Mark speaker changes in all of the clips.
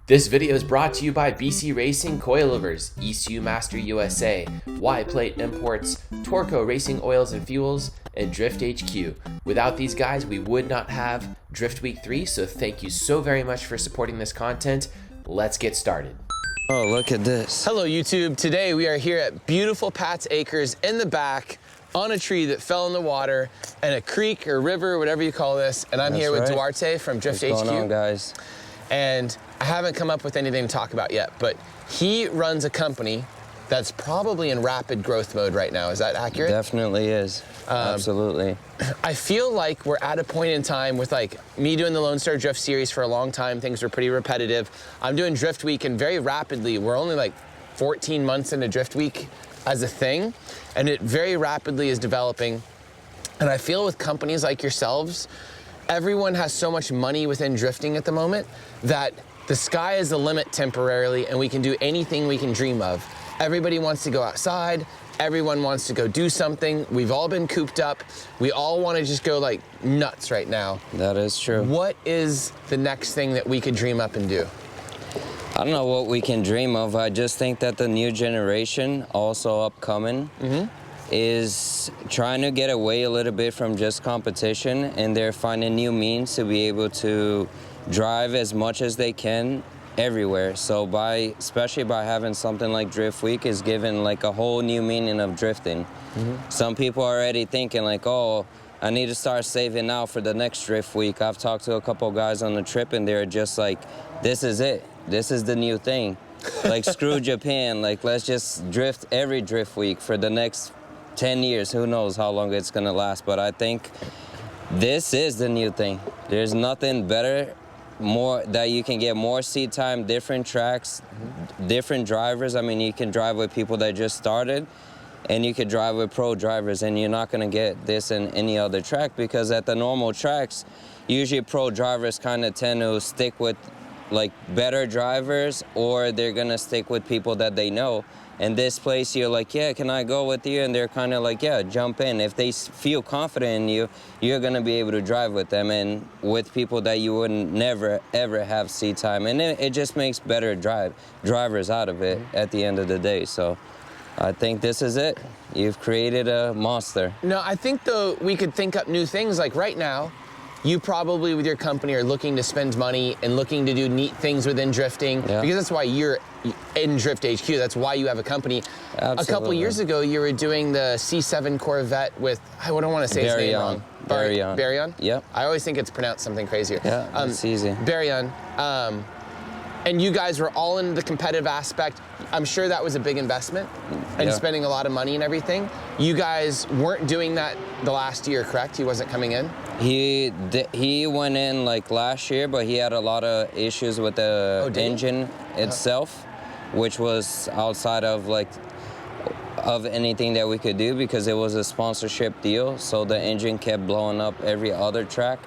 Speaker 1: This video is brought to you by BC Racing Coilovers, ECU Master USA, Y-Plate Imports, Torco Racing Oils and Fuels, and Drift HQ. Without these guys, we would not have Drift Week 3, so thank you so very much for supporting this content. Let's get started.
Speaker 2: Oh, look at this.
Speaker 3: Hello YouTube. Today we are here at beautiful Pat's Acres in the back on a tree that fell in the water and a creek or river, whatever you call this. And I'm here with Duarte from Drift HQ.
Speaker 2: What's going on, guys?
Speaker 3: And I haven't come up with anything to talk about yet, but he runs a company that's probably in rapid growth mode right now. Is that accurate?
Speaker 2: Definitely is. Absolutely.
Speaker 3: I feel like we're at a point in time with like me doing the Lone Star Drift series for a long time. Things were pretty repetitive. I'm doing Drift Week, and very rapidly, we're only like 14 months into Drift Week as a thing, and it very rapidly is developing. And I feel with companies like yourselves, everyone has so much money within drifting at the moment that the sky is the limit temporarily, and we can do anything we can dream of. Everybody wants to go outside. Everyone wants to go do something. We've all been cooped up. We all want to just go like nuts right now.
Speaker 2: That is true.
Speaker 3: What is the next thing that we could dream up and do?
Speaker 2: I don't know what we can dream of. I just think that the new generation, also upcoming, is trying to get away a little bit from just competition, and they're finding new means to be able to drive as much as they can everywhere. So especially by having something like Drift Week is given like a whole new meaning of drifting. Some people are already thinking like, oh, I need to start saving now for the next Drift Week. I've talked to a couple guys on the trip, and they're just like, this is it. This is the new thing. Like, screw Japan. Like, let's just drift every Drift Week for the next 10 years. Who knows how long it's gonna last, but I think this is the new thing. There's nothing better, more that you can get more seat time, different tracks, different drivers. I mean, you can drive with people that just started, and you could drive with pro drivers, and you're not gonna get this in any other track, because at the normal tracks, usually pro drivers kind of tend to stick with like better drivers, or they're gonna stick with people that they know. In this place, you're like, yeah, can I go with you? And they're kind of like, yeah, jump in. If they feel confident in you, you're gonna be able to drive with them, and with people that you wouldn't never, ever have seat time. And it just makes better drivers out of it at the end of the day. So I think this is it. You've created a monster.
Speaker 3: No, I think though we could think up new things. Like right now, you probably with your company are looking to spend money and looking to do neat things within drifting, because that's why you're in Drift HQ. That's why you have a company.
Speaker 2: Absolutely.
Speaker 3: A couple years ago, you were doing the C7 Corvette with, I don't want to say his name wrong. Baryon?
Speaker 2: Yep.
Speaker 3: I always think it's pronounced something crazier.
Speaker 2: Yeah, it's easy.
Speaker 3: Baryon. And you guys were all in the competitive aspect. I'm sure that was a big investment and spending a lot of money and everything. You guys weren't doing that the last year, correct? He wasn't coming in?
Speaker 2: He went in like last year, but he had a lot of issues with the engine itself, which was outside of anything that we could do, because it was a sponsorship deal. So the engine kept blowing up every other track.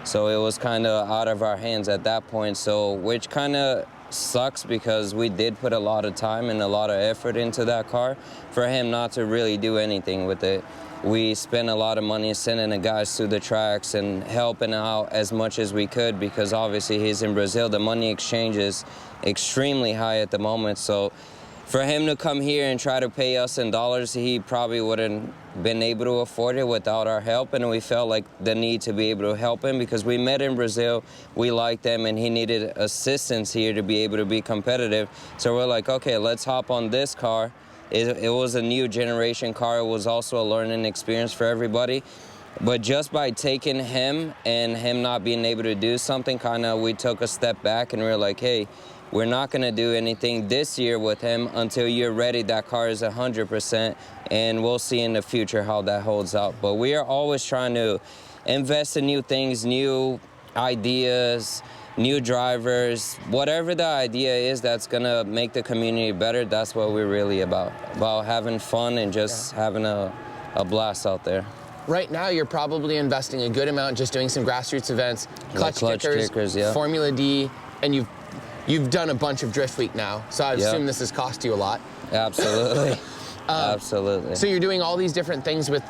Speaker 2: So it was kind of out of our hands at that point. So, which kind of sucks, because we did put a lot of time and a lot of effort into that car. For him not to really do anything with it, we spent a lot of money sending the guys to the tracks and helping out as much as we could, because obviously he's in Brazil. The money exchange is extremely high at the moment. So for him to come here and try to pay us in dollars, he probably wouldn't been able to afford it without our help, and we felt like the need to be able to help him, because we met in Brazil, we liked him, and he needed assistance here to be able to be competitive. So we're like, okay, let's hop on this car. It was a new generation car. It was also a learning experience for everybody. But just by taking him and him not being able to do something, kind of we took a step back, and we were like, hey, we're not going to do anything this year with him until you're ready. That car is 100%, and we'll see in the future how that holds out. But we are always trying to invest in new things, new ideas, new drivers. Whatever the idea is that's going to make the community better, that's what we're really about having fun and just having a blast out there.
Speaker 3: Right now, you're probably investing a good amount just doing some grassroots events, clutch kickers, Formula D, and you've done a bunch of Drift Week now, so I assume this has cost you a lot.
Speaker 2: Absolutely. Absolutely.
Speaker 3: So you're doing all these different things with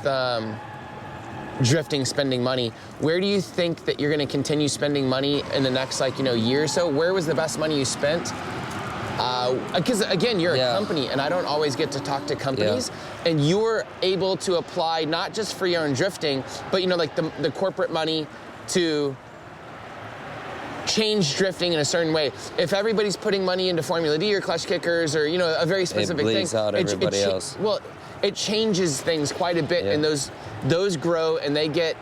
Speaker 3: drifting, spending money. Where do you think that you're going to continue spending money in the next year or so? Where was the best money you spent? Because again, you're a company, and I don't always get to talk to companies, and you're able to apply not just for your own drifting, but like the corporate money to change drifting in a certain way. If everybody's putting money into Formula D or clutch kickers or a very specific thing,
Speaker 2: it bleeds out everybody else.
Speaker 3: Well, it changes things quite a bit, and those grow, and they get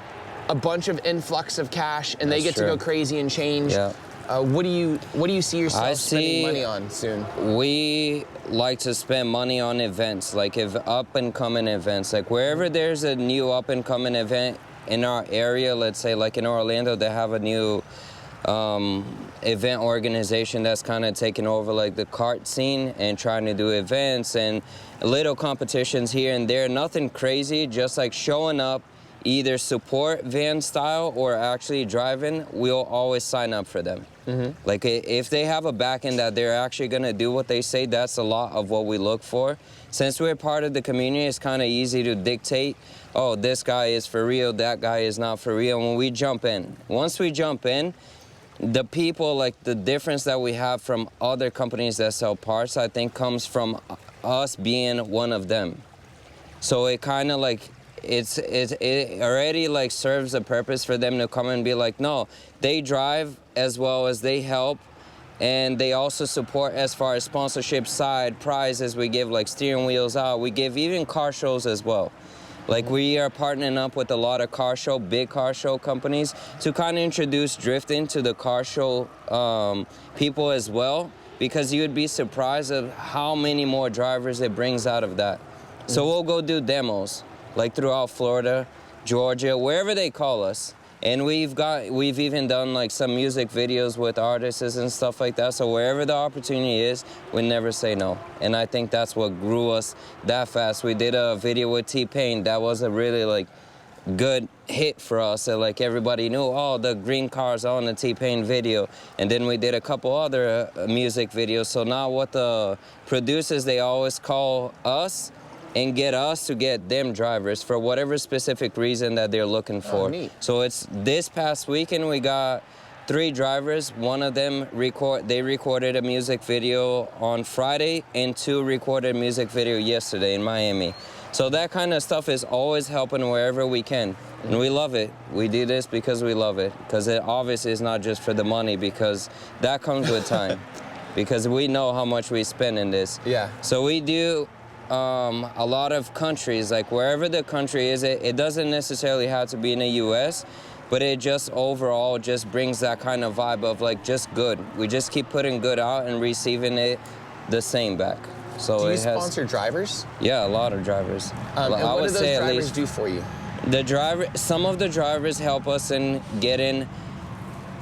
Speaker 3: a bunch of influx of cash, and they get to go crazy and change.
Speaker 2: Yeah.
Speaker 3: What do you see yourself spending money on soon?
Speaker 2: We like to spend money on events, like up and coming events. Like wherever there's a new up and coming event in our area, let's say like in Orlando, they have a new event organization that's kind of taking over like the kart scene and trying to do events and little competitions here and there. Nothing crazy, just like showing up, either support van style or actually driving. We'll always sign up for them. Like if they have a back end that they're actually gonna do what they say, that's a lot of what we look for. Since we're part of the community, it's kind of easy to dictate, oh, this guy is for real, that guy is not for real. When we jump in, once we jump in, the people, like the difference that we have from other companies that sell parts, I think comes from us being one of them. So it kind of like, it already like serves a purpose for them to come and be like, no, they drive as well as they help, and they also support as far as sponsorship side, prizes. We give like steering wheels out, we give even car shows as well. Like we are partnering up with a lot of big car show companies to kind of introduce drifting to the car show people as well, because you would be surprised of how many more drivers it brings out of that. So we'll go do demos like throughout Florida, Georgia, wherever they call us. And we've even done like some music videos with artists and stuff like that. So wherever the opportunity is, we never say no. And I think that's what grew us that fast. We did a video with T-Pain that was a really like good hit for us. So like everybody knew, oh, the green car's on the T-Pain video. And then we did a couple other music videos. So now what the producers, they always call us and get us to get them drivers for whatever specific reason that they're looking for.
Speaker 3: Neat.
Speaker 2: So it's this past weekend we got 3 drivers. One of them they recorded a music video on Friday, and 2 recorded a music video yesterday in Miami. So that kind of stuff is always helping wherever we can. And we love it. We do this because we love it. Because it obviously is not just for the money, because that comes with time. Because we know how much we spend in this.
Speaker 3: Yeah.
Speaker 2: So we do a lot of countries, like wherever the country is, it doesn't necessarily have to be in the US, but it just overall just brings that kind of vibe of like just good. We just keep putting good out and receiving it the same back. So
Speaker 3: do you sponsor drivers?
Speaker 2: Yeah, a lot of drivers.
Speaker 3: And what do those drivers do for you?
Speaker 2: Some of the drivers help us in getting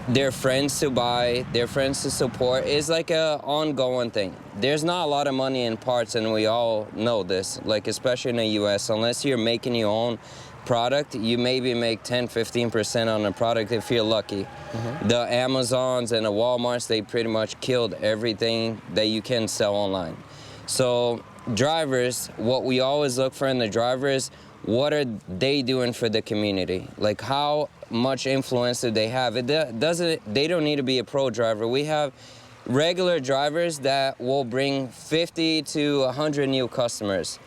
Speaker 2: their friends to buy, their friends to support. Is like a ongoing thing. There's not a lot of money in parts, and we all know this, like especially in the US, unless you're making your own product, you maybe make 10-15% on a product if you're lucky. The Amazons and the Walmarts, they pretty much killed everything that you can sell online. So drivers, what we always look for in the drivers, what are they doing for the community? Like how much influence do they have? They don't need to be a pro driver. We have regular drivers that will bring 50 to 100 new customers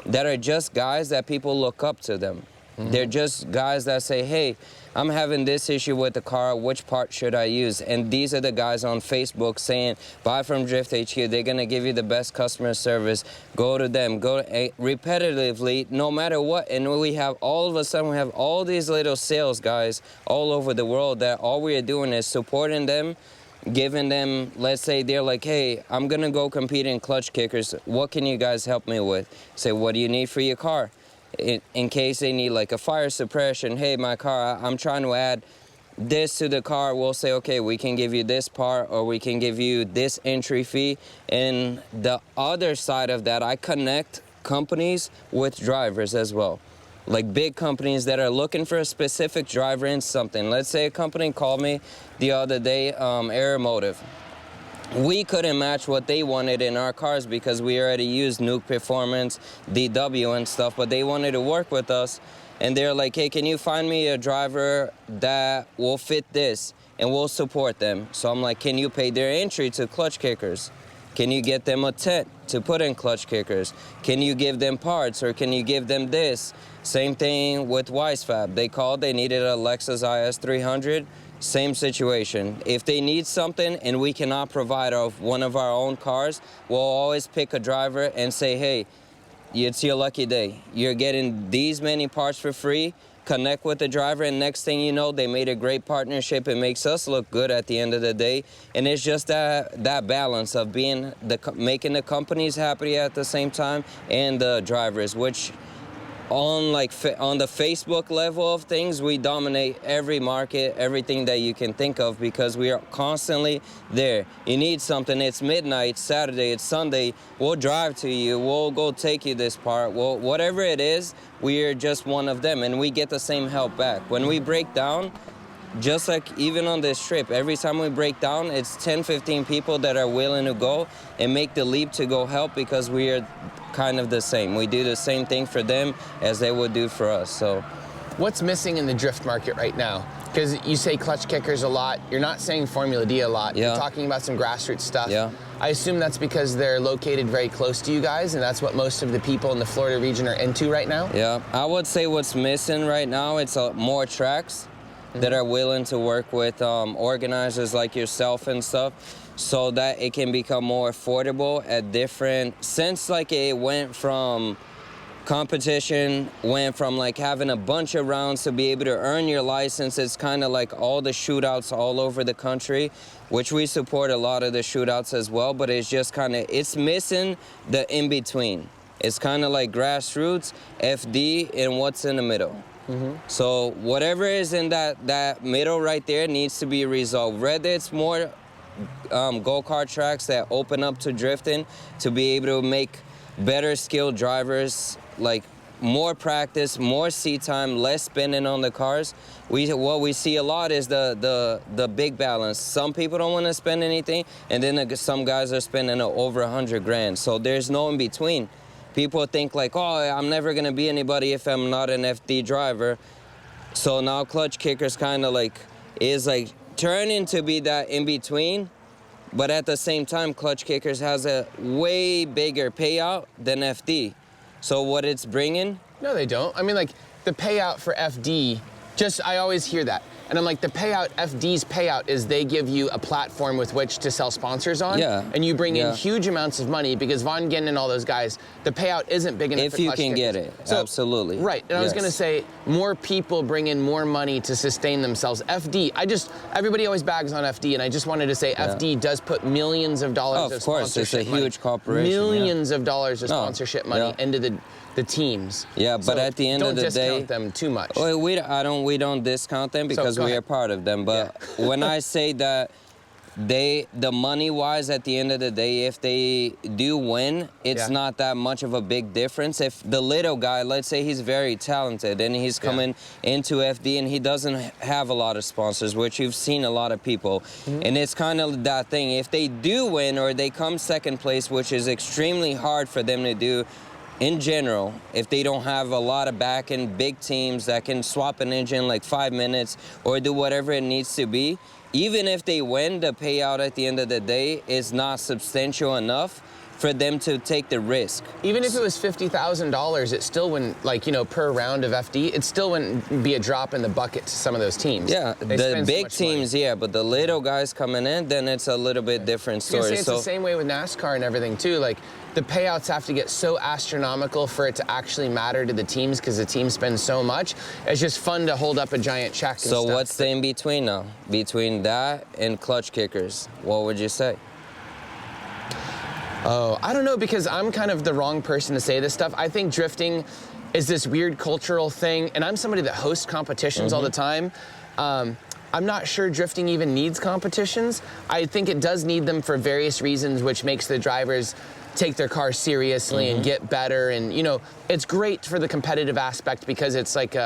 Speaker 2: that are just guys that people look up to them. They're just guys that say, hey, I'm having this issue with the car, which part should I use? And these are the guys on Facebook saying, buy from Drift HQ, they're gonna give you the best customer service, go to them, go repetitively, no matter what. And we have, all of a sudden, we have all these little sales guys all over the world that all we are doing is supporting them, giving them, let's say they're like, hey, I'm gonna go compete in clutch kickers, what can you guys help me with? Say, what do you need for your car? In case they need like a fire suppression, hey, my car, I'm trying to add this to the car, we'll say, okay, we can give you this part, or we can give you this entry fee. And the other side of that, I connect companies with drivers as well. Like big companies that are looking for a specific driver in something. Let's say a company called me the other day, Aeromotive. We couldn't match what they wanted in our cars because we already used Nuke Performance, DW and stuff, but they wanted to work with us and they're like, hey, can you find me a driver that will fit this, and we'll support them. So I'm like, can you pay their entry to Clutch Kickers? Can you get them a tent to put in Clutch Kickers? Can you give them parts, or can you give them this? Same thing with WiseFab. They called, they needed a Lexus IS 300. Same situation. If they need something and we cannot provide of one of our own cars, we'll always pick a driver and say, hey, it's your lucky day. You're getting these many parts for free. Connect with the driver, and next thing you know, they made a great partnership. It makes us look good at the end of the day, and it's just that balance of making the companies happy at the same time and the drivers, which on the Facebook level of things, we dominate every market, everything that you can think of, because we are constantly there. You need something, it's midnight, Saturday, it's Sunday, we'll drive to you, we'll go take you this part. Well, whatever it is, we are just one of them, and we get the same help back. When we break down, just like even on this trip, every time we break down, it's 10, 15 people that are willing to go and make the leap to go help, because we are kind of the same. We do the same thing for them as they would do for us. So,
Speaker 3: what's missing in the drift market right now? Because you say Clutch Kickers a lot. You're not saying Formula D a lot.
Speaker 2: Yeah.
Speaker 3: You're talking about some grassroots stuff.
Speaker 2: Yeah.
Speaker 3: I assume that's because they're located very close to you guys, and that's what most of the people in the Florida region are into right now?
Speaker 2: Yeah, I would say what's missing right now, it's more tracks that are willing to work with organizers like yourself and stuff, so that it can become more affordable at different, since like it went from competition, went from like having a bunch of rounds to be able to earn your license. It's kind of like all the shootouts all over the country, which we support a lot of the shootouts as well, but it's just kind of, it's missing the in-between. It's kind of like grassroots, FD, and what's in the middle. So whatever is in that middle right there needs to be resolved. Whether it's more go-kart tracks that open up to drifting, to be able to make better skilled drivers, like more practice, more seat time, less spending on the cars. What we see a lot is the big balance. Some people don't want to spend anything, and then some guys are spending over 100 grand. So there's no in between. People think like, oh, I'm never gonna be anybody if I'm not an FD driver. So now Clutch Kickers kind of like is like turning to be that in between, but at the same time, Clutch Kickers has a way bigger payout than FD. So what it's bringing?
Speaker 3: No, they don't. I mean, like the payout for FD, I always hear that. And I'm like, the payout, FD's payout is they give you a platform with which to sell sponsors on.
Speaker 2: Yeah.
Speaker 3: And you bring in huge amounts of money, because Von Ginn and all those guys, the payout isn't big enough
Speaker 2: if
Speaker 3: for
Speaker 2: you
Speaker 3: Clutch
Speaker 2: can
Speaker 3: Kickers.
Speaker 2: get it,
Speaker 3: So,
Speaker 2: absolutely.
Speaker 3: Right, and I was gonna say, more people bring in more money to sustain themselves. FD, everybody always bags on FD, and I just wanted to say FD does put millions of dollars of sponsorship
Speaker 2: it's a
Speaker 3: money,
Speaker 2: huge corporation.
Speaker 3: millions of dollars of sponsorship money into the teams.
Speaker 2: Yeah, but at the end of the day,
Speaker 3: don't discount them too much.
Speaker 2: Well, we don't discount them because we are part of them. But when I say that the money-wise, at the end of the day, if they do win, it's not that much of a big difference. If the little guy, let's say he's very talented and he's coming into FD and he doesn't have a lot of sponsors, which you've seen a lot of people, and it's kind of that thing. If they do win or they come second place, which is extremely hard for them to do, in general, if they don't have a lot of backing, big teams that can swap an engine like 5 minutes or do whatever it needs to be, even if they win, the payout at the end of the day is not substantial enough for them to take the risk.
Speaker 3: Even if it was $50,000, it still wouldn't, like, you know, per round of FD, it still wouldn't be a drop in the bucket to some of those teams.
Speaker 2: Yeah, the big teams, but the little guys coming in, then it's a little bit different story.
Speaker 3: It's the same way with NASCAR and everything too. Like, the payouts have to get so astronomical for it to actually matter to the teams, because the teams spend so much. It's just fun to hold up a giant check and
Speaker 2: So
Speaker 3: stuff.
Speaker 2: what's the in between now? Between that and Clutch Kickers, what would you say?
Speaker 3: Oh, I don't know, because I'm kind of the wrong person to say this stuff. I think drifting is this weird cultural thing, and I'm somebody that hosts competitions all the time. I'm not sure drifting even needs competitions. I think it does need them for various reasons, which makes the drivers take their cars seriously and get better. And, you know, it's great for the competitive aspect, because it's like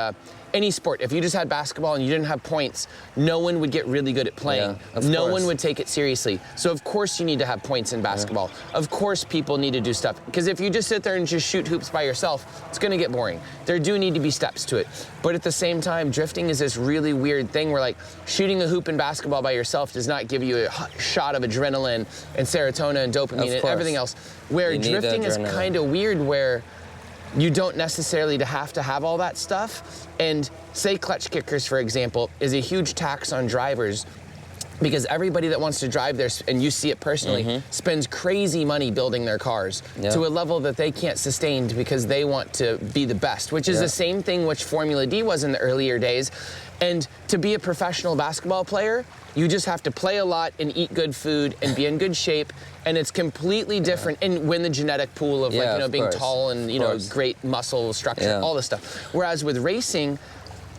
Speaker 3: any sport, if you just had basketball and you didn't have points, no one would get really good at playing. No one would take it seriously. So of course you need to have points in basketball. Of course people need to do stuff. Because if you just sit there and just shoot hoops by yourself, it's gonna get boring. There do need to be steps to it. But at the same time, drifting is this really weird thing where like shooting a hoop in basketball by yourself does not give you a shot of adrenaline and serotonin and dopamine and everything else. Where drifting is kind of weird where you don't necessarily have to have all that stuff. And say clutch kickers, for example, is a huge tax on drivers because everybody that wants to drive there, and you see it personally, spends crazy money building their cars to a level that they can't sustain because they want to be the best, which is the same thing which Formula D was in the earlier days. And to be a professional basketball player, you just have to play a lot and eat good food and be in good shape, and it's completely different and win the genetic pool of like, you know, being tall and, you know, great muscle structure, all this stuff. Whereas with racing,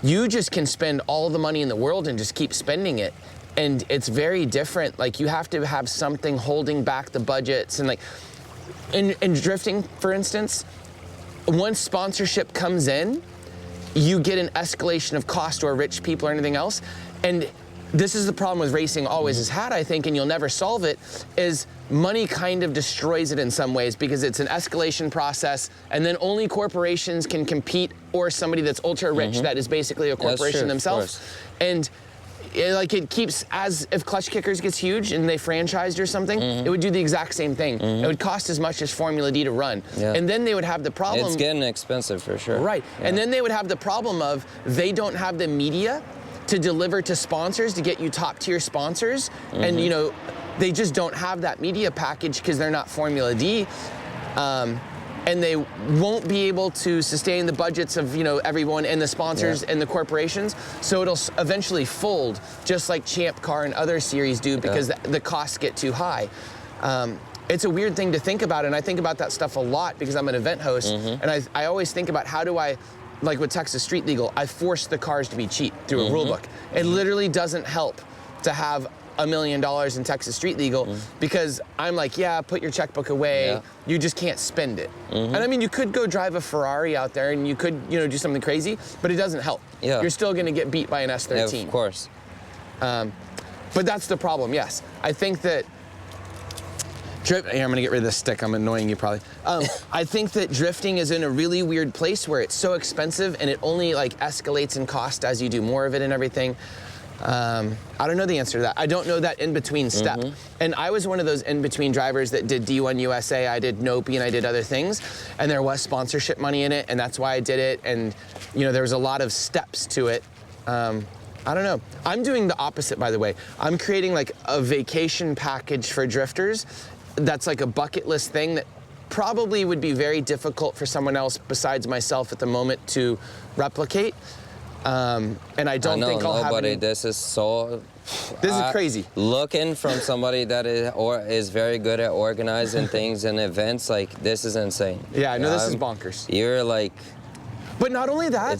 Speaker 3: you just can spend all the money in the world and just keep spending it. And it's very different. Like you have to have something holding back the budgets and like, in drifting, for instance, once sponsorship comes in, you get an escalation of cost or rich people or anything else. And this is the problem with racing always has had, I think, and you'll never solve it, is money kind of destroys it in some ways because it's an escalation process and then only corporations can compete or somebody that's ultra rich that is basically a corporation themselves. And it keeps, as if Clutch Kickers gets huge and they franchised or something, it would do the exact same thing. It would cost as much as Formula D to run. And then they would have the problem.
Speaker 2: It's getting expensive for sure.
Speaker 3: Right. And then they would have the problem of they don't have the media to deliver to sponsors to get you top tier sponsors. And you know, they just don't have that media package because they're not Formula D. And they won't be able to sustain the budgets of, you know, everyone and the sponsors and the corporations. So it'll eventually fold, just like Champ Car and other series do because the costs get too high. It's a weird thing to think about, and I think about that stuff a lot because I'm an event host, and I always think about how do I, like with Texas Street Legal, I force the cars to be cheap through a rule book. It literally doesn't help to have $1 million in Texas Street Legal because I'm like, yeah, put your checkbook away. You just can't spend it. And I mean, you could go drive a Ferrari out there and you could, you know, do something crazy, but it doesn't help. You're still gonna get beat by an S13.
Speaker 2: Yeah, of course.
Speaker 3: But that's the problem, yes. I think that here, I'm gonna get rid of this stick. I'm annoying you probably. I think that drifting is in a really weird place where it's so expensive and it only like escalates in cost as you do more of it and everything. I don't know the answer to that. I don't know that in-between step. And I was one of those in-between drivers that did D1 USA, I did Nopi, and I did other things. And there was sponsorship money in it, and that's why I did it. And, you know, there was a lot of steps to it. I don't know. I'm doing the opposite, by the way. I'm creating like a vacation package for drifters that's like a bucket list thing that probably would be very difficult for someone else besides myself at the moment to replicate. And I don't think I'll have any.
Speaker 2: This is so.
Speaker 3: This is crazy.
Speaker 2: Looking from somebody that is very good at organizing things and events, like this is insane.
Speaker 3: Yeah, I know this is bonkers.
Speaker 2: You're like.
Speaker 3: But not only that,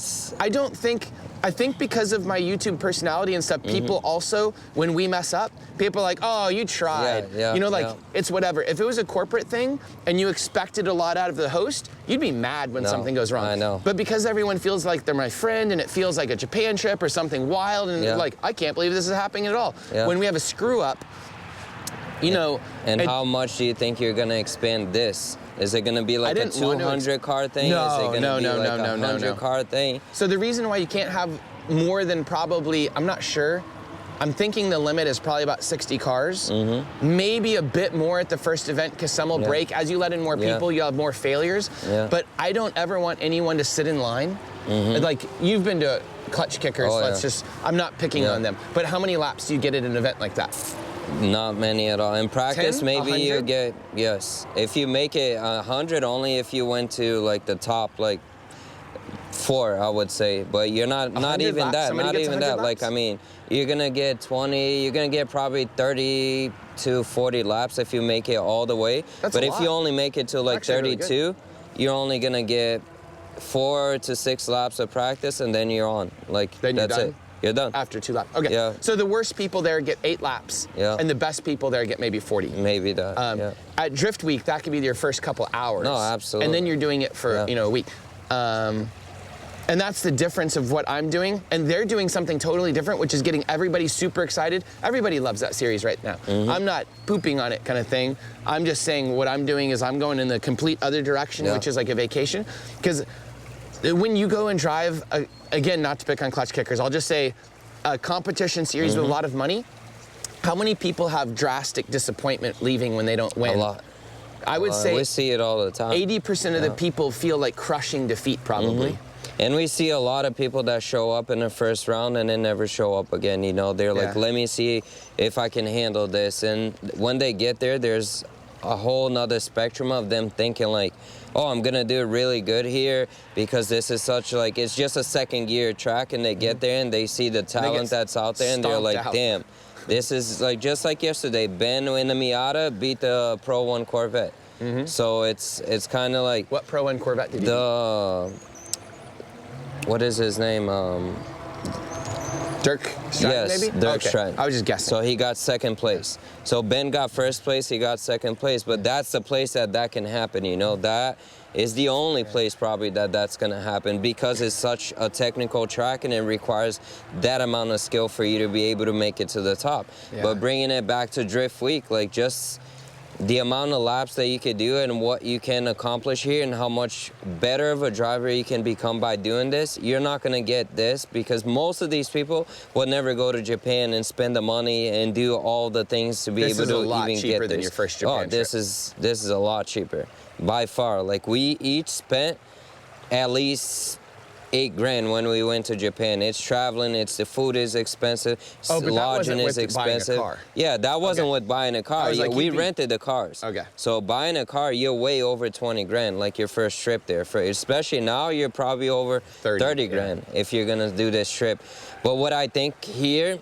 Speaker 3: I think because of my YouTube personality and stuff, people also, when we mess up, people are like, oh, you tried. You know, like, it's whatever. If it was a corporate thing and you expected a lot out of the host, you'd be mad when something goes wrong.
Speaker 2: I know.
Speaker 3: But because everyone feels like they're my friend and it feels like a Japan trip or something wild and like, I can't believe this is happening at all. When we have a screw up, you know.
Speaker 2: And how much do you think you're going to expand this? Is it going to be like a 200 car thing?
Speaker 3: No,
Speaker 2: Is it going to be like a 100 car thing?
Speaker 3: So the reason why you can't have more than probably, I'm not sure, I'm thinking the limit is probably about 60 cars. Maybe a bit more at the first event because some will break. As you let in more people, you'll have more failures. But I don't ever want anyone to sit in line. Like, you've been to Clutch Kickers, I'm not picking on them. But how many laps do you get at an event like that?
Speaker 2: Not many at all. In practice,
Speaker 3: 10?
Speaker 2: maybe
Speaker 3: 100?
Speaker 2: you get, if you make it 100, only if you went to like the top, like 4, I would say. But you're not even
Speaker 3: laps?
Speaker 2: that,
Speaker 3: Somebody
Speaker 2: not
Speaker 3: gets
Speaker 2: even
Speaker 3: 100
Speaker 2: that.
Speaker 3: laps?
Speaker 2: Like, I mean, you're gonna get 20, you're gonna get probably 30 to 40 laps if you make it all the way.
Speaker 3: That's
Speaker 2: but
Speaker 3: a
Speaker 2: if
Speaker 3: lot.
Speaker 2: you only make it to like
Speaker 3: Actually,
Speaker 2: 32,
Speaker 3: really
Speaker 2: you're only gonna get 4 to 6 laps of practice and then you're on. Like,
Speaker 3: Then you're
Speaker 2: that's
Speaker 3: done?
Speaker 2: it. You're done.
Speaker 3: After 2 laps. Okay.
Speaker 2: Yeah.
Speaker 3: So the worst people there get 8 laps. And the best people there get maybe 40.
Speaker 2: Maybe that.
Speaker 3: At Drift Week, that could be your first couple hours.
Speaker 2: No, absolutely.
Speaker 3: And then you're doing it for, you know, a week. And that's the difference of what I'm doing. And they're doing something totally different, which is getting everybody super excited. Everybody loves that series right now. I'm not pooping on it kind of thing. I'm just saying what I'm doing is I'm going in the complete other direction, which is like a vacation. Because when you go and drive, again, not to pick on clutch kickers, I'll just say a competition series with a lot of money, how many people have drastic disappointment leaving when they don't win?
Speaker 2: A lot.
Speaker 3: I would say
Speaker 2: we see it all the time.
Speaker 3: 80% of the people feel like crushing defeat, probably.
Speaker 2: And we see a lot of people that show up in the first round and then never show up again. You know, they're like, let me see if I can handle this. And when they get there, there's a whole nother spectrum of them thinking like, oh, I'm gonna do really good here because this is such like, it's just a second gear track, and they get there and they see the talent that's out there and they're like, damn, this is like, just like yesterday, Ben in the Miata beat the Pro 1 Corvette. So it's kind of like.
Speaker 3: What Pro 1 Corvette did he beat?
Speaker 2: What is his name?
Speaker 3: Dirk Stratton, maybe?
Speaker 2: Dirk Stratton.
Speaker 3: I was just guessing.
Speaker 2: So he got second place. So Ben got first place, he got second place, but that's the place that can happen, you know? That is the only place probably that's gonna happen because it's such a technical track and it requires that amount of skill for you to be able to make it to the top. But bringing it back to Drift Week, like just the amount of laps that you could do and what you can accomplish here and how much better of a driver you can become by doing this, you're not going to get this because most of these people will never go to Japan and spend the money and do all the things to be able to even get this.
Speaker 3: This is a lot cheaper than your first Japan trip.
Speaker 2: This is a lot cheaper by far. Like we each spent at least $8,000 when we went to Japan. It's traveling, the food is expensive, lodging is expensive.
Speaker 3: Buying a car.
Speaker 2: Yeah, that wasn't with buying a car.
Speaker 3: Like,
Speaker 2: we rented the cars.
Speaker 3: Okay.
Speaker 2: So buying a car, you're way over $20,000, like your first trip there. Especially now, you're probably over $30,000 if you're gonna do this trip. But what I think here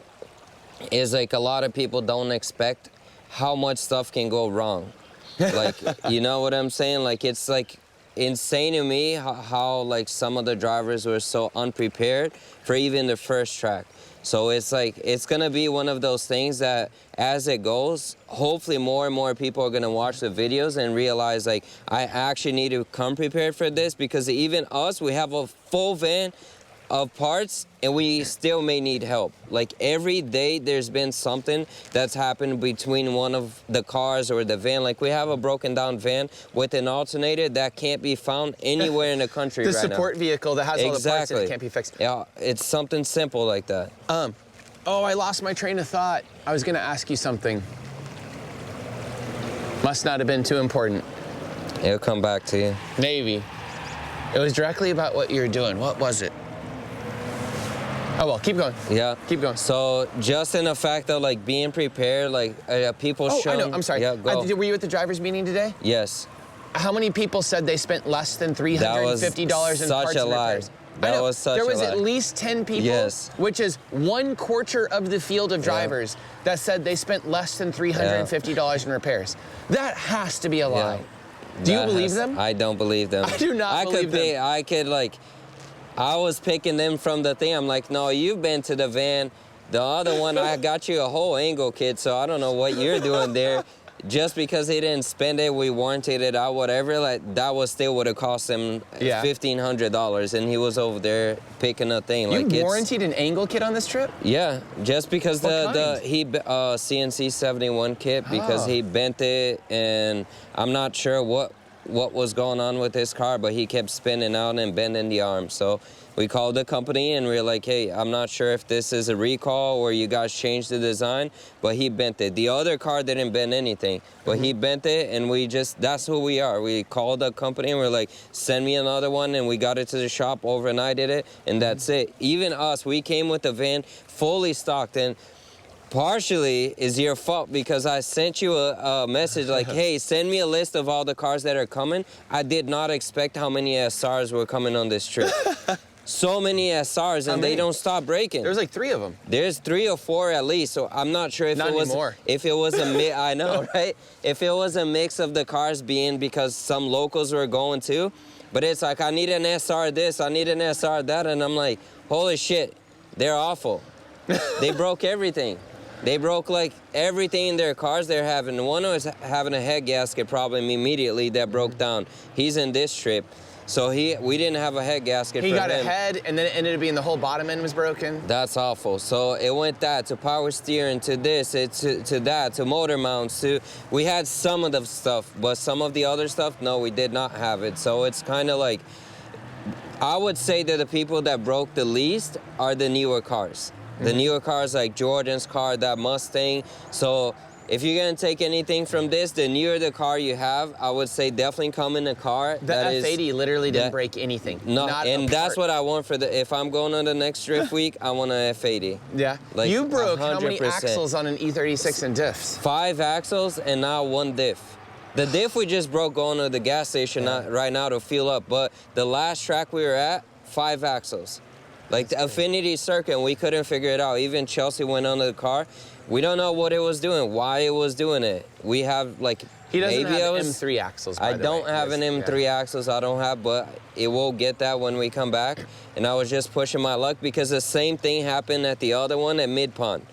Speaker 2: is like a lot of people don't expect how much stuff can go wrong. Like, you know what I'm saying? Like it's like insane to me how like some of the drivers were so unprepared for even the first track. So it's like, it's gonna be one of those things that as it goes, hopefully more and more people are gonna watch the videos and realize like, I actually need to come prepared for this because even us, we have a full van of parts and we still may need help. Like every day there's been something that's happened between one of the cars or the van. Like we have a broken down van with an alternator that can't be found anywhere in the country right now.
Speaker 3: The support vehicle that has all the parts that can't be fixed.
Speaker 2: Yeah, it's something simple like that.
Speaker 3: Oh, I lost my train of thought. I was gonna ask you something. Must not have been too important.
Speaker 2: It'll come back to you.
Speaker 3: Maybe. It was directly about what you were doing. What was it? Oh, well, keep going.
Speaker 2: Yeah.
Speaker 3: Keep going.
Speaker 2: So just in the fact of like being prepared, like people show.
Speaker 3: I know, I'm sorry.
Speaker 2: Yeah, go.
Speaker 3: Were you at the drivers meeting today?
Speaker 2: Yes.
Speaker 3: How many people said they spent less than $350 in parts and repairs?
Speaker 2: That was such a lie.
Speaker 3: There was at least 10 people, which is 1/4 of the field of drivers that said they spent less than $350 in repairs. That has to be a lie. Do you believe them?
Speaker 2: I don't believe them.
Speaker 3: I do not believe them.
Speaker 2: I was picking them from the thing. I'm like, no, you've been to the van. The other one, I got you a whole angle kit, so I don't know what you're doing there. Just because he didn't spend it, we warranted it out, whatever, like that was still would have cost him $1,500, and he was over there picking a thing.
Speaker 3: You warranted an angle kit on this trip?
Speaker 2: Yeah, just because he CNC 71 kit because he bent it, and I'm not sure what was going on with his car, but he kept spinning out and bending the arm. So we called the company and we were like, hey, I'm not sure if this is a recall or you guys changed the design, but he bent it. The other car didn't bend anything, but he bent it, and that's who we are. We called the company and we're like, send me another one, and we got it to the shop, overnighted it, and that's it. Even us, we came with the van fully stocked, and partially is your fault because I sent you a message like, hey, send me a list of all the cars that are coming. I did not expect how many SRs were coming on this trip. So many SRs, and they don't stop breaking.
Speaker 3: There's like 3 of them.
Speaker 2: There's 3 or 4 at least, so I'm not sure if if it was a mix. I know, right? If it was a mix of the cars being because some locals were going too, but it's like, I need an SR this, I need an SR that, and I'm like, holy shit, they're awful. They broke everything. They broke like everything in their cars they're having. One was having a head gasket problem immediately that broke down. He's in this trip. So we didn't have a head gasket for
Speaker 3: He got a
Speaker 2: him.
Speaker 3: head, and then it ended up being the whole bottom end was broken.
Speaker 2: That's awful. So it went that to power steering, to this, to that, to motor mounts. We had some of the stuff, but some of the other stuff, no, we did not have it. So it's kind of like, I would say that the people that broke the least are the newer cars. The newer cars like Jordan's car, that Mustang. So if you're gonna take anything from this, the newer the car you have, I would say definitely come in a car
Speaker 3: The
Speaker 2: that
Speaker 3: F80 literally didn't
Speaker 2: that-
Speaker 3: break anything.
Speaker 2: No,
Speaker 3: Not
Speaker 2: and
Speaker 3: a
Speaker 2: that's
Speaker 3: part.
Speaker 2: what I want for if I'm going on the next drift week, I want an F80.
Speaker 3: Yeah.
Speaker 2: Like
Speaker 3: You broke how many
Speaker 2: 100%.
Speaker 3: axles on an E36 and diffs?
Speaker 2: 5 axles and now 1 diff. The diff we just broke going to the gas station right now to fuel up, but the last track we were at, 5 axles. Like the Affinity Circuit, we couldn't figure it out. Even Chelsea went under the car. We don't know what it was doing, why it was doing it. We have like,
Speaker 3: He doesn't
Speaker 2: maybe
Speaker 3: have
Speaker 2: it was,
Speaker 3: M3 axles, by
Speaker 2: I
Speaker 3: the
Speaker 2: don't
Speaker 3: way.
Speaker 2: have an M3 axles, I don't have, but it will get that when we come back. And I was just pushing my luck because the same thing happened at the other one at Mid-Pond.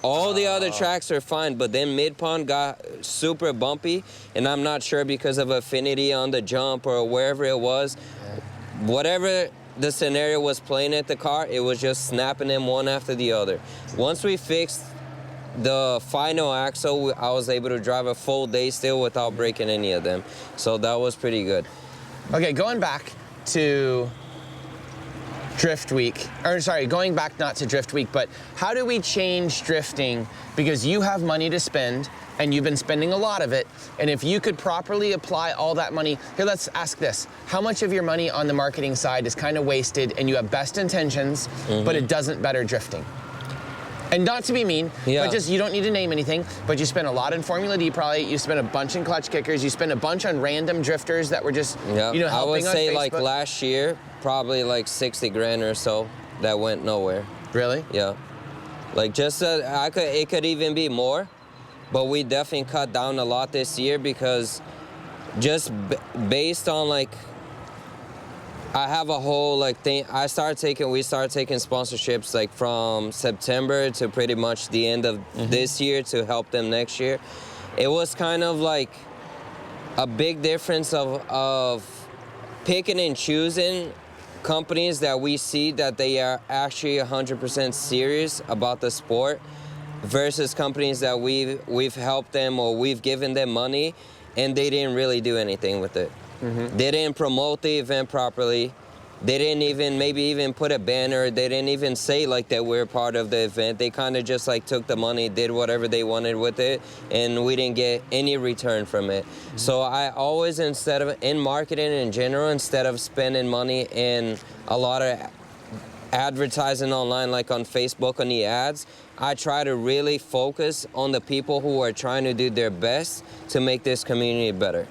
Speaker 2: All the other tracks are fine, but then Mid-Pond got super bumpy, and I'm not sure because of Affinity on the jump or wherever it was. Whatever the scenario was playing at the car, it was just snapping them one after the other. Once we fixed the final axle, I was able to drive a full day still without breaking any of them. So that was pretty good.
Speaker 3: Okay, going back to Drift Week, or sorry, going back not to Drift Week, but how do we change drifting? Because you have money to spend, and you've been spending a lot of it, and if you could properly apply all that money, here, let's ask this. How much of your money on the marketing side is kind of wasted, and you have best intentions, but it doesn't better drifting? And not to be mean,
Speaker 2: Yeah.
Speaker 3: but just, you don't need to name anything, but you spent a lot in Formula D probably, you spent a bunch in clutch kickers, you spent a bunch on random drifters that were just,
Speaker 2: Yeah,
Speaker 3: you know,
Speaker 2: I
Speaker 3: helping
Speaker 2: would
Speaker 3: on
Speaker 2: say
Speaker 3: Facebook.
Speaker 2: like last year, probably like 60 grand or so that went nowhere.
Speaker 3: Really?
Speaker 2: Yeah, like just it could even be more, but we definitely cut down a lot this year because just based on like, I have a whole like thing. We started taking sponsorships like from September to pretty much the end of this year to help them next year. It was kind of like a big difference of picking and choosing companies that we see that they are actually 100% serious about the sport versus companies that we've helped them or we've given them money and they didn't really do anything with it. They didn't promote the event properly. They didn't even put a banner. They didn't even say like that we're part of the event. They kind of just like took the money, did whatever they wanted with it, and we didn't get any return from it. So I always, in marketing in general, instead of spending money in a lot of advertising online, like on Facebook, on the ads, I try to really focus on the people who are trying to do their best to make this community better.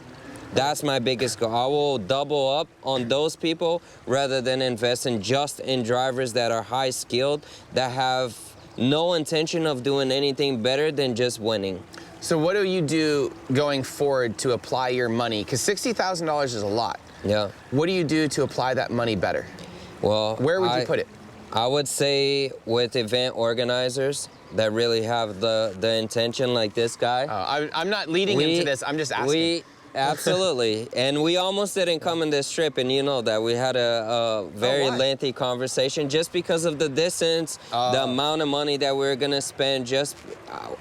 Speaker 2: That's my biggest goal. I will double up on those people rather than investing just in drivers that are high skilled, that have no intention of doing anything better than just winning.
Speaker 3: So what do you do going forward to apply your money? Because $60,000 is a lot.
Speaker 2: Yeah.
Speaker 3: What do you do to apply that money better?
Speaker 2: Well,
Speaker 3: Where would you put it?
Speaker 2: I would say with event organizers that really have the intention, like this guy.
Speaker 3: I'm not leading into this. I'm just asking.
Speaker 2: Absolutely. And we almost didn't come in this trip, and you know that. We had a very lengthy conversation just because of the distance, the amount of money that we were going to spend.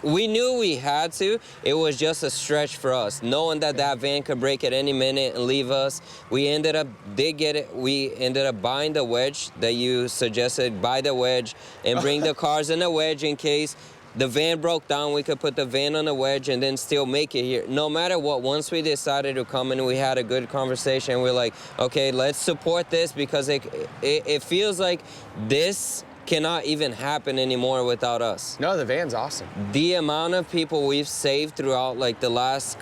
Speaker 2: We knew we had to. It was just a stretch for us, knowing that that van could break at any minute and leave us. We ended up buying the wedge that you suggested, buy the wedge and bring the cars in the wedge in case the van broke down. We could put the van on a wedge and then still make it here. No matter what, once we decided to come in, we had a good conversation. We're like, okay, let's support this because it feels like this cannot even happen anymore without us.
Speaker 3: No, the van's awesome.
Speaker 2: The amount of people we've saved throughout like the last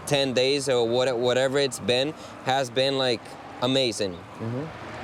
Speaker 2: 10 days or whatever it's been has been like amazing.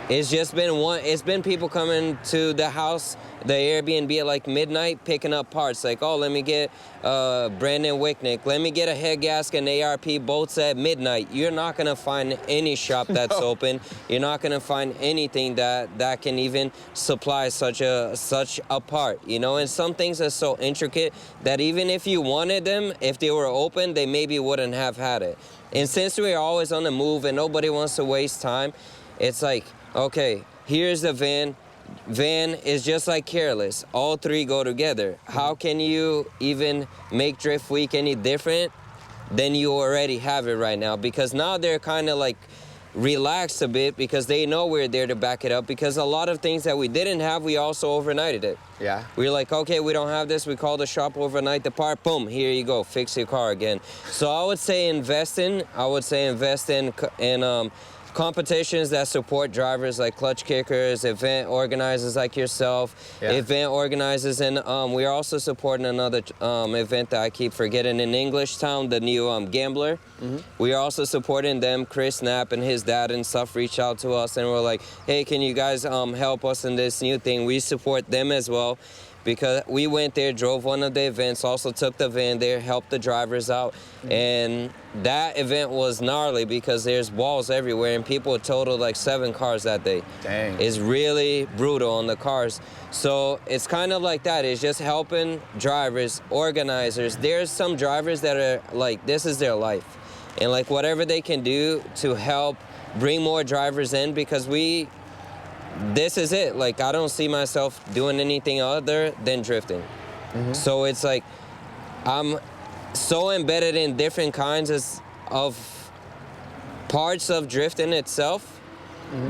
Speaker 2: It's just been it's been people coming to the house, the Airbnb at like midnight, picking up parts. Like, oh, let me get Brandon Wicknick. Let me get a head gasket and ARP bolts at midnight. You're not gonna find any shop that's open. You're not gonna find anything that can even supply such a part, you know. And some things are so intricate that even if you wanted them, if they were open, they maybe wouldn't have had it. And since we're always on the move and nobody wants to waste time, it's like, okay, here's the van. Van is just like Careless. All three go together. How can you even make Drift Week any different than you already have it right now? Because now they're kind of like relaxed a bit because they know we're there to back it up, because a lot of things that we didn't have, we also overnighted it.
Speaker 3: Yeah.
Speaker 2: We're like, okay, we don't have this. We call the shop, overnight the part, boom, here you go, fix your car again. So I would say invest in competitions that support drivers like clutch kickers, event organizers like yourself, event organizers, and we're also supporting another event that I keep forgetting in English Town, the new Gambler. We are also supporting them. Chris Knapp and his dad and stuff reached out to us and were like, hey, can you guys help us in this new thing? We support them as well, because we went there, drove one of the events, also took the van there, helped the drivers out. And that event was gnarly because there's walls everywhere and people totaled like 7 cars that day.
Speaker 3: Dang.
Speaker 2: It's really brutal on the cars. So it's kind of like that. It's just helping drivers, organizers. There's some drivers that are like, this is their life. And like whatever they can do to help bring more drivers in, because this is it. Like, I don't see myself doing anything other than drifting. So it's like, I'm so embedded in different kinds of parts of drifting itself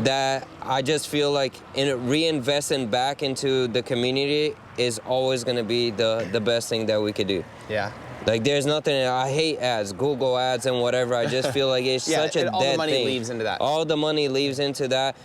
Speaker 2: that I just feel like reinvesting back into the community is always gonna be the best thing that we could do.
Speaker 3: Yeah.
Speaker 2: Like, there's nothing, I hate ads, Google ads and whatever. I just feel like it's such a dead thing.
Speaker 3: All the money leaves into that.
Speaker 2: All the money leaves into that.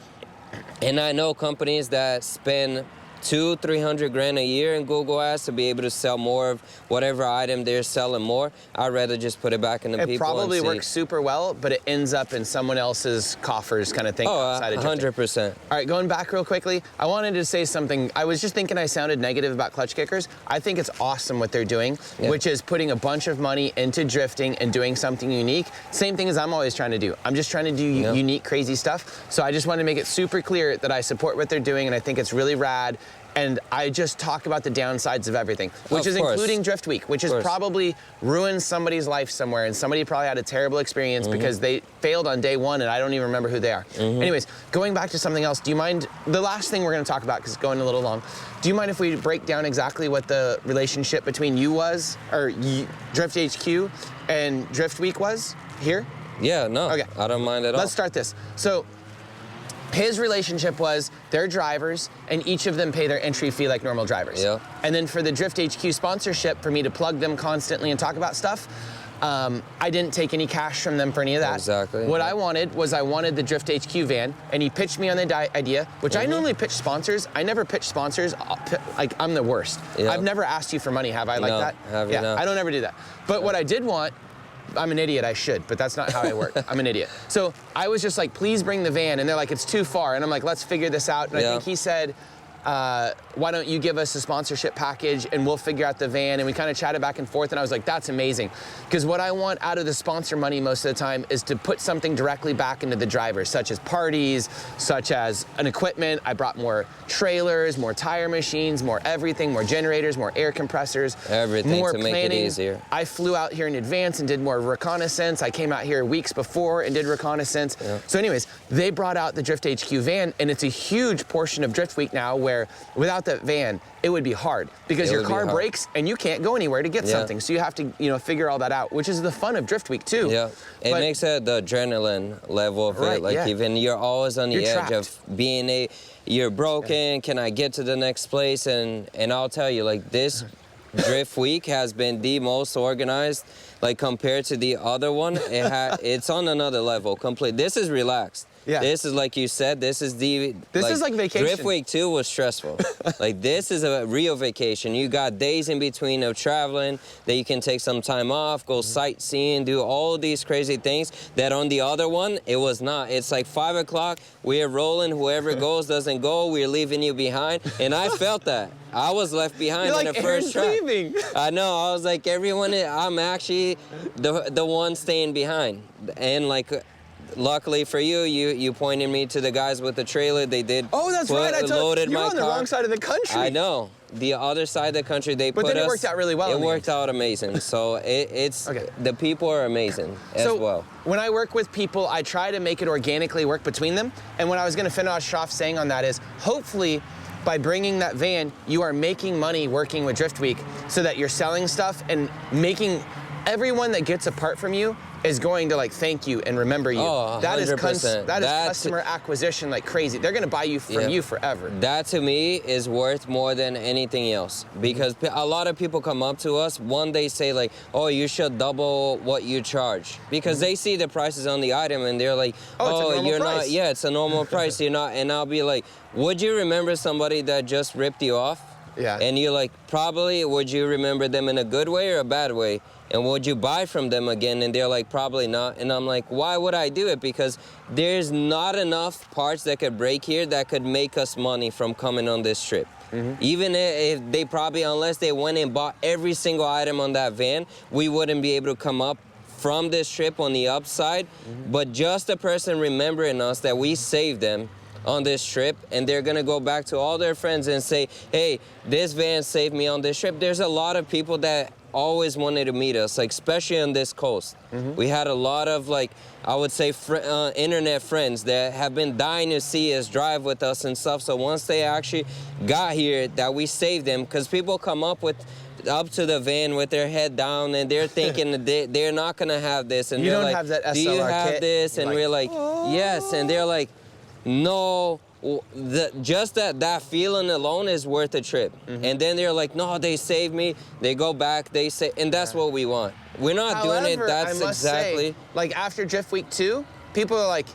Speaker 2: And I know companies that spend $200-300 grand a year in Google ads to be able to sell more of whatever item they're selling more. I'd rather just put it back in the people.
Speaker 3: It probably
Speaker 2: and see.
Speaker 3: works super well, but it ends up in someone else's coffers kind of thing.
Speaker 2: Oh, 100%.
Speaker 3: All right, going back real quickly, I wanted to say something. I was just thinking I sounded negative about clutch kickers. I think it's awesome what they're doing, which is putting a bunch of money into drifting and doing something unique. Same thing as I'm always trying to do. I'm just trying to do unique, crazy stuff. So I just want to make it super clear that I support what they're doing and I think it's really rad. And I just talk about the downsides of everything, which is including Drift Week, which has probably ruined somebody's life somewhere, and somebody probably had a terrible experience because they failed on day one, and I don't even remember who they are. Anyways, going back to something else, do you mind, the last thing we're going to talk about, because it's going a little long, do you mind if we break down exactly what the relationship between Drift HQ and Drift Week was here?
Speaker 2: Yeah, no,
Speaker 3: okay.
Speaker 2: I don't mind at all.
Speaker 3: Let's start this. So, his relationship was they're drivers, and each of them pay their entry fee like normal drivers.
Speaker 2: Yeah.
Speaker 3: And then for the Drift HQ sponsorship, for me to plug them constantly and talk about stuff, I didn't take any cash from them for any of that.
Speaker 2: Exactly.
Speaker 3: What I wanted was the Drift HQ van, and he pitched me on the idea, which I normally pitch sponsors. I never pitch sponsors. Like, I'm the worst.
Speaker 2: Yeah.
Speaker 3: I've never asked you for money, have I, like
Speaker 2: No,
Speaker 3: that?
Speaker 2: have you not?
Speaker 3: I don't ever do that. But what I did want, I'm an idiot, I should, but that's not how I work. I'm an idiot. So I was just like, please bring the van. And they're like, it's too far. And I'm like, let's figure this out. And I think he said, why don't you give us a sponsorship package and we'll figure out the van. And we kind of chatted back and forth. And I was like, that's amazing. Because what I want out of the sponsor money most of the time is to put something directly back into the drivers, such as parties, such as an equipment. I brought more trailers, more tire machines, more everything, more generators, more air compressors.
Speaker 2: Everything
Speaker 3: more
Speaker 2: to
Speaker 3: planning.
Speaker 2: Make it easier.
Speaker 3: I flew out here in advance and did more reconnaissance. I came out here weeks before and did reconnaissance. Yeah. So anyways, they brought out the Drift HQ van, and it's a huge portion of Drift Week now where without that van, it would be hard because your car breaks and you can't go anywhere to get something. So you have to, figure all that out, which is the fun of Drift Week too.
Speaker 2: Yeah, it makes the adrenaline level of it. Like even you're always on the edge of being you're broken. Can I get to the next place? And I'll tell you, like, this Drift Week has been the most organized. Like, compared to the other one, it's on another level. Complete. This is relaxed.
Speaker 3: Yeah.
Speaker 2: This is, like you said, this is
Speaker 3: like vacation.
Speaker 2: Drift Week 2 was stressful. Like, this is a real vacation. You got days in between of traveling that you can take some time off, go sightseeing, do all these crazy things that on the other one, it was not. It's like 5 o'clock, we're rolling, whoever goes doesn't go, we're leaving you behind. And I felt that. I was left behind in the first track.
Speaker 3: Leaving.
Speaker 2: I know, I was like, I'm actually the one staying behind. And like, luckily for you, you pointed me to the guys with the trailer. They did.
Speaker 3: Oh, that's right. I told you, you're on the wrong side of the country.
Speaker 2: I know. The other side of the country,
Speaker 3: but then it worked out really well.
Speaker 2: It worked out amazing. So it's
Speaker 3: okay.
Speaker 2: The people are amazing as well.
Speaker 3: When I work with people, I try to make it organically work between them. And what I was going to finish off saying on that is, hopefully, by bringing that van, you are making money working with Drift Week, so that you're selling stuff and making everyone that gets a part from you is going to like thank you and remember you.
Speaker 2: Oh, 100%.
Speaker 3: That is customer acquisition like crazy. They're gonna buy you from you forever.
Speaker 2: That to me is worth more than anything else, because a lot of people come up to us. One, they say like, oh, you should double what you charge, because they see the prices on the item and they're like, oh, you're price. Not, yeah, it's a normal price. You're not, and I'll be like, would you remember somebody that just ripped you off?
Speaker 3: Yeah.
Speaker 2: And you're like, probably, would you remember them in a good way or a bad way? And would you buy from them again? And they're like, probably not. And I'm like, why would I do it? Because there's not enough parts that could break here that could make us money from coming on this trip. Even if they probably, unless they went and bought every single item on that van, we wouldn't be able to come up from this trip on the upside. But just a person remembering us that we saved them on this trip, and they're gonna go back to all their friends and say, hey, this van saved me on this trip. There's a lot of people that always wanted to meet us, like especially on this coast. We had a lot of, like, I would say internet friends that have been dying to see us, drive with us and stuff. So once they actually got here, that we saved them, because people come up to the van with their head down and they're thinking that they're not gonna have this, and
Speaker 3: you
Speaker 2: they're
Speaker 3: don't
Speaker 2: like,
Speaker 3: have that SLR
Speaker 2: do you have
Speaker 3: kit?
Speaker 2: this? And we're like, yes. And they're like, no. Just that feeling alone is worth a trip. And then they're like, no, they saved me. They go back, they say, and that's what we want. We're not doing it. That's exactly.
Speaker 3: Say, like after Drift Week 2, people are like,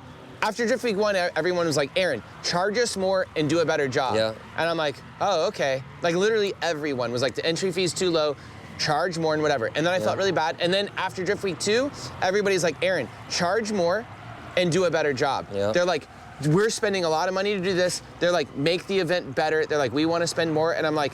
Speaker 3: after Drift Week 1, everyone was like, Aaron, charge us more and do a better job.
Speaker 2: Yeah.
Speaker 3: And I'm like, oh, okay. Like literally everyone was like, the entry fee's too low, charge more and whatever. And then I felt really bad. And then after Drift Week 2, everybody's like, Aaron, charge more and do a better job.
Speaker 2: Yeah.
Speaker 3: They're like, we're spending a lot of money to do this. They're like, make the event better. They're like, we want to spend more. And I'm like,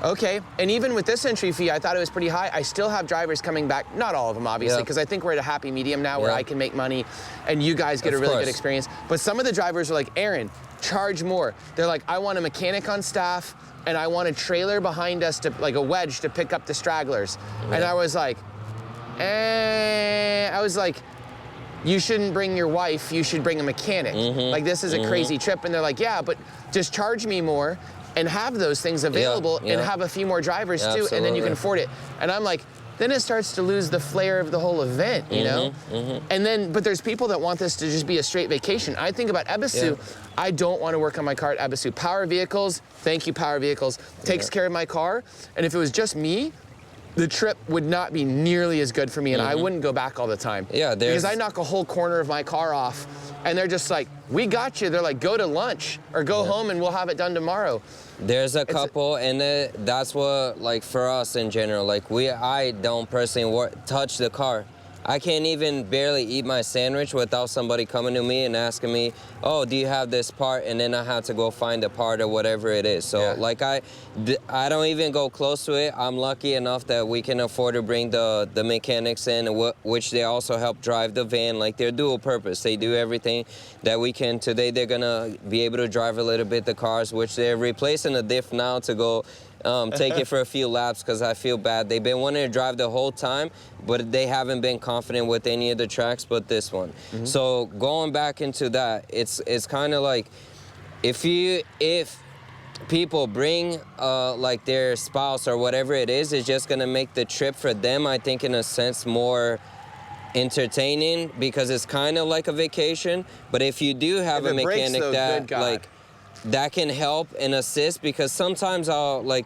Speaker 3: okay. And even with this entry fee, I thought it was pretty high. I still have drivers coming back. Not all of them, obviously, because I think we're at a happy medium now where I can make money and you guys get a really good experience. But some of the drivers are like, Aaron, charge more. They're like, I want a mechanic on staff and I want a trailer behind us, to like a wedge to pick up the stragglers. And I was like, you shouldn't bring your wife, you should bring a mechanic. Like, this is a crazy trip. And they're like, yeah, but just charge me more and have those things available and have a few more drivers too, and then you can afford it. And I'm like, then it starts to lose the flair of the whole event, you know? And then, but there's people that want this to just be a straight vacation. I think about Ebisu, I don't want to work on my car at Ebisu. Power Vehicles, thank you, Power Vehicles, takes care of my car. And if it was just me, the trip would not be nearly as good for me, and I wouldn't go back all the time. Yeah, because I knock a whole corner of my car off, and they're just like, we got you. They're like, go to lunch or go home and we'll have it done tomorrow. There's a couple, and that's what, like, for us in general, like, I don't personally touch the car. I can't even barely eat my sandwich without somebody coming to me and asking me, oh, do you have this part? And then I have to go find the part or whatever it is. So like I don't even go close to it. I'm lucky enough that we can afford to bring the mechanics in, which they also help drive the van. Like, they're dual purpose. They do everything that we can. Today they're gonna be able to drive a little bit the cars, which they're replacing the diff now to go take it for a few laps, because I feel bad. They've been wanting to drive the whole time, but they haven't been confident with any of the tracks but this one. So going back into that, it's kind of like, if people bring like their spouse or whatever it is, it's just gonna make the trip for them, I think, in a sense, more entertaining, because it's kind of like a vacation. But if you do have a mechanic that, like,
Speaker 2: that can help and assist, because sometimes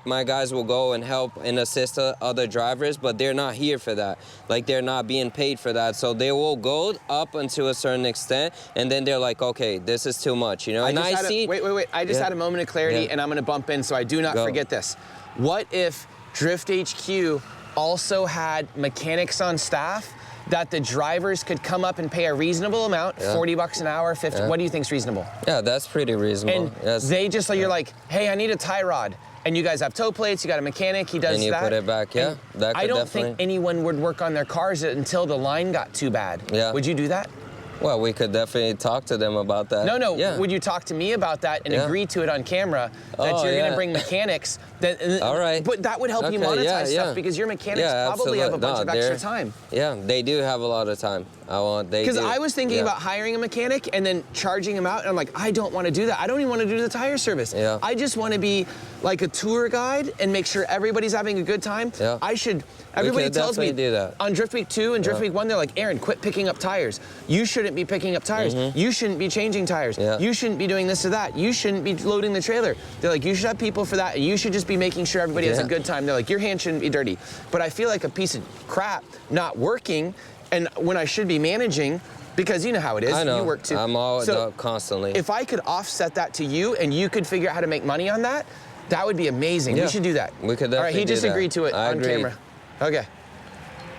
Speaker 2: my guys will go and help and assist other drivers, but they're not here for that. Like, they're not being paid for that. So they will go up until a certain extent, and then they're like, okay, this is too much, you know? And I see.
Speaker 3: Wait. I just had a moment of clarity, and I'm going to bump in so I do not forget this. What if Drift HQ also had mechanics on staff that the drivers could come up and pay a reasonable amount, $40 an hour, 50, what do you think's reasonable?
Speaker 2: Yeah, that's pretty reasonable.
Speaker 3: And they just, you're like, hey, I need a tie rod. And you guys have tow plates, you got a mechanic, he does that.
Speaker 2: And you put it back,
Speaker 3: that could I don't think anyone would work on their cars until the line got too bad.
Speaker 2: Yeah.
Speaker 3: Would you do that?
Speaker 2: Well, we could definitely talk to them about that.
Speaker 3: No. Yeah. Would you talk to me about that and agree to it on camera that you're going to bring mechanics?
Speaker 2: All right.
Speaker 3: But that would help you monetize stuff because your mechanics probably have a bunch of extra time.
Speaker 2: Yeah, they do have a lot of time.
Speaker 3: Because I was thinking about hiring a mechanic and then charging him out, and I'm like, I don't want to do that. I don't even want to do the tire service.
Speaker 2: Yeah.
Speaker 3: I just want to be like a tour guide and make sure everybody's having a good time.
Speaker 2: Yeah.
Speaker 3: Everybody tells me
Speaker 2: do that.
Speaker 3: on Drift Week 2 and Drift Week 1, they're like, Aaron, quit picking up tires. You shouldn't be picking up tires. You shouldn't be changing tires. You shouldn't be doing this or that. You shouldn't be loading the trailer. They're like, you should have people for that, and you should just be making sure everybody has a good time. They're like, your hands shouldn't be dirty. But I feel like a piece of crap not working, and when I should be managing, because you know how it is.
Speaker 2: I know.
Speaker 3: You work too.
Speaker 2: I'm always constantly.
Speaker 3: If I could offset that to you and you could figure out how to make money on that, that would be amazing. We should do that.
Speaker 2: We could definitely.
Speaker 3: All right, he just agreed to it on camera. Okay.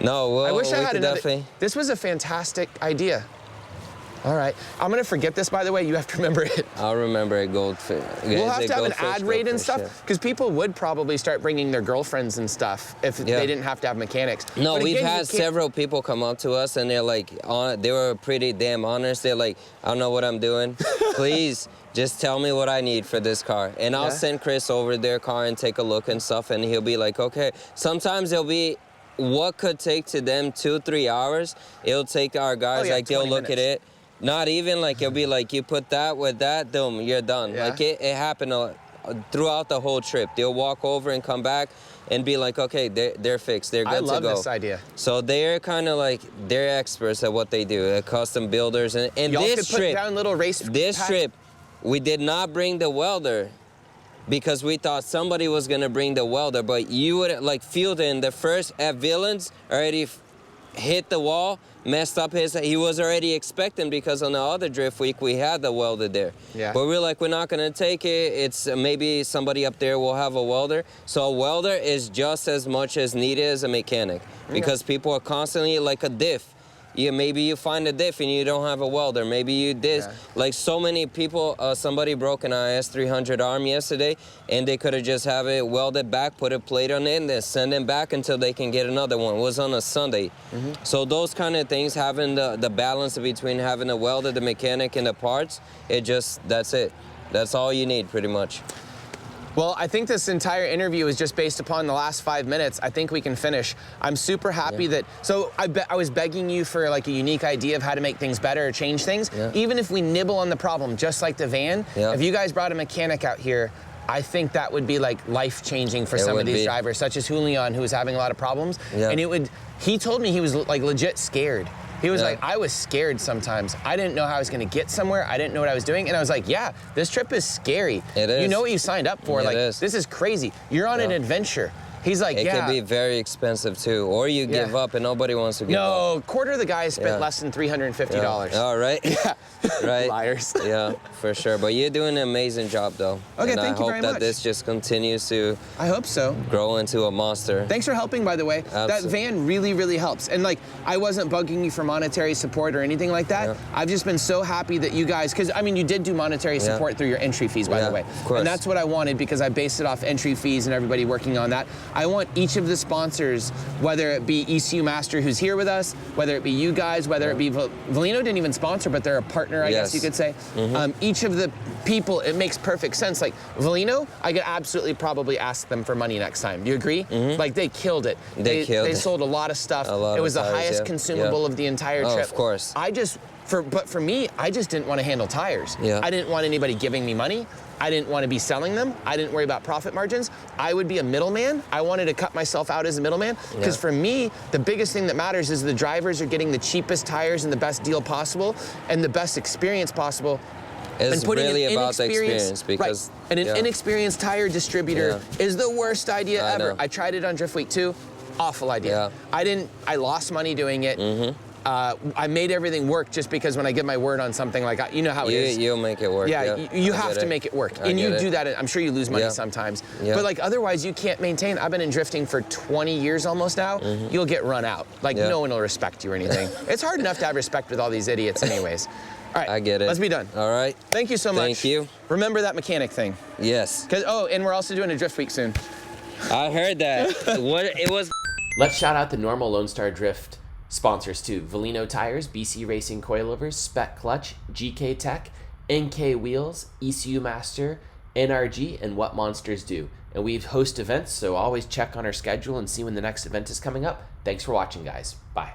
Speaker 2: No, well,
Speaker 3: I wish I had another.
Speaker 2: Definitely.
Speaker 3: This was a fantastic idea. All right, I'm gonna forget this, by the way. You have to remember it.
Speaker 2: I'll remember it, goldfish.
Speaker 3: We'll have to have an ad rate and stuff, because people would probably start bringing their girlfriends and stuff if they didn't have to have mechanics.
Speaker 2: No, but we've had several people come up to us, and they're like, they were pretty damn honest. They're like, I don't know what I'm doing. Please, just tell me what I need for this car. And I'll send Chris over their car and take a look and stuff, and he'll be like, okay. Sometimes they'll be, what could take to them 2-3 hours, it'll take our guys, they'll look at it. Not even, it'll be like, you put that with that, boom, you're done. Like, it happened throughout the whole trip. They'll walk over and come back and be like, okay, they're fixed, they're good to go.
Speaker 3: I love this idea.
Speaker 2: So they're kind of like, they're experts at what they do. They're custom builders. And this trip,
Speaker 3: put down little race
Speaker 2: trip, we did not bring the welder because we thought somebody was gonna bring the welder, but you would, like, Fielden, the first at Villains, already hit the wall, messed up he was already expecting, because on the other Drift Week we had the welder there. Yeah. But we're like, we're not gonna take it. It's maybe somebody up there will have a welder. So a welder is just as much as needed as a mechanic, because people are constantly like a diff. Maybe you find a diff and you don't have a welder. Maybe you did. Yeah. Like, so many people, somebody broke an IS 300 arm yesterday, and they could have just have it welded back, put a plate on it, and then send it back until they can get another one. It was on a Sunday. So those kind of things, having the balance between having a welder, the mechanic, and the parts, that's it. That's all you need, pretty much.
Speaker 3: Well, I think this entire interview is just based upon the last 5 minutes. I think we can finish. I'm super happy that, so I was begging you for like a unique idea of how to make things better or change things. Even if we nibble on the problem, just like the van, if you guys brought a mechanic out here, I think that would be like life-changing for some of these drivers, such as Julian, who was having a lot of problems. And he told me he was like legit scared. He was like, I was scared sometimes. I didn't know how I was gonna get somewhere. I didn't know what I was doing. And I was like, yeah, this trip is scary.
Speaker 2: It is.
Speaker 3: You know what you signed up for. This is crazy. You're on an adventure. He's like,
Speaker 2: it could be very expensive too, or you give up and nobody wants to give up.
Speaker 3: No, quarter of the guys spent less than $350.
Speaker 2: Oh, right? Right.
Speaker 3: Liars.
Speaker 2: Yeah, for sure. But you're doing an amazing job, though.
Speaker 3: Okay, thank you very much.
Speaker 2: I hope that this just continues to.
Speaker 3: I hope so.
Speaker 2: Grow into a monster.
Speaker 3: Thanks for helping, by the way.
Speaker 2: Absolutely.
Speaker 3: That van really, really helps. And like, I wasn't bugging you for monetary support or anything like that. I've just been so happy that you guys, because I mean, you did do monetary support through your entry fees, by the way.
Speaker 2: Of course.
Speaker 3: And that's what I wanted, because I based it off entry fees and everybody working on that. I want each of the sponsors, whether it be ECU Master, who's here with us, whether it be you guys, whether it be Valino didn't even sponsor, but they're a partner, I guess you could say. Each of the people, it makes perfect sense. Like Valino, I could absolutely probably ask them for money next time. Do you agree? Like, they killed it. They sold a lot of stuff. It was the highest consumable of the entire trip.
Speaker 2: Of course.
Speaker 3: But for me, I just didn't want to handle tires. I didn't want anybody giving me money. I didn't want to be selling them. I didn't worry about profit margins. I would be a middleman. I wanted to cut myself out as a middleman, because for me, the biggest thing that matters is the drivers are getting the cheapest tires and the best deal possible and the best experience possible
Speaker 2: It's
Speaker 3: And putting
Speaker 2: really
Speaker 3: an
Speaker 2: about the
Speaker 3: inexperienced-
Speaker 2: experience because
Speaker 3: right. And an inexperienced tire distributor is the worst idea
Speaker 2: I
Speaker 3: ever.
Speaker 2: know.
Speaker 3: I tried it on Drift Week 2. Awful idea. I lost money doing it. I made everything work just because when I give my word on something, like, you know how it is.
Speaker 2: You'll make it work.
Speaker 3: Yeah, you
Speaker 2: I
Speaker 3: have
Speaker 2: get
Speaker 3: to
Speaker 2: it.
Speaker 3: make it work.
Speaker 2: I
Speaker 3: And you
Speaker 2: get it.
Speaker 3: do that, I'm sure you lose money sometimes. But like otherwise you can't maintain. I've been in drifting for 20 years almost now. You'll get run out. Like no one will respect you or anything. It's hard enough to have respect with all these idiots anyways. All right,
Speaker 2: I get it.
Speaker 3: Let's be done.
Speaker 2: All right.
Speaker 3: Thank you so much.
Speaker 2: Thank you.
Speaker 3: Remember that mechanic thing.
Speaker 2: Yes.
Speaker 3: And we're also doing a Drift Week soon.
Speaker 2: I heard that. What it was.
Speaker 1: Let's shout out the normal Lone Star Drift sponsors too. Valino Tires, BC Racing Coilovers, Spec Clutch, GK Tech, NK Wheels, ECU Master, NRG, and What Monsters Do. And we host events, so always check on our schedule and see when the next event is coming up. Thanks for watching, guys. Bye.